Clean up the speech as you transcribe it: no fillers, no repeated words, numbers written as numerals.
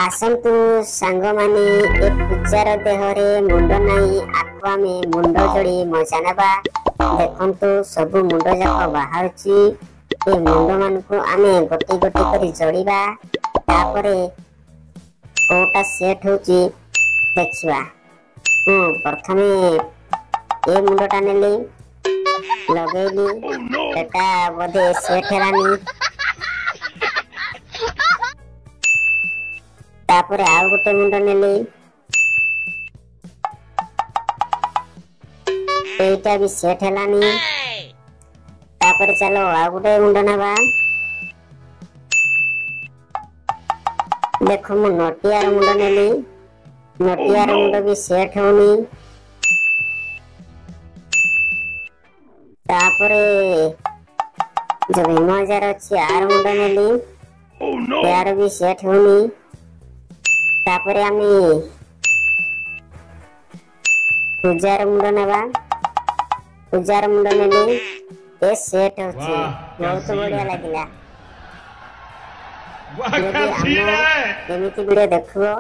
आसंतु सांग माने ए पूजार देहरे मुंड नाही आकु आमे मुंड जोड़ी मजा नेबा। देखंतु सब मुंड जाक बाहरची ए मुंड मानकु आमे गोटी गोटी करी जोड़ीबा तापरे कोटा सेट होची देखिबा। प्रथमे ए मुंडटा नेली लगेली एटा बोधे सेट हेलानी तापरे आउ गोटे मुंड नेली एटा भी सेट हेलानी तापरे चलो आउ गोटे मुंड नेबा। देखो मु नटियार मुंड नेली नटियार मुंड भी सेट होनी तापरे जो भीमजार अच्छी आर मुंड नेली यार भी सेट होनी तापरे आमी पूजार मुंड नेबा। पूजार मुंड नेली ए सेट होची बहुत बढ़िया लागिला। एमिति वीडियो देखो।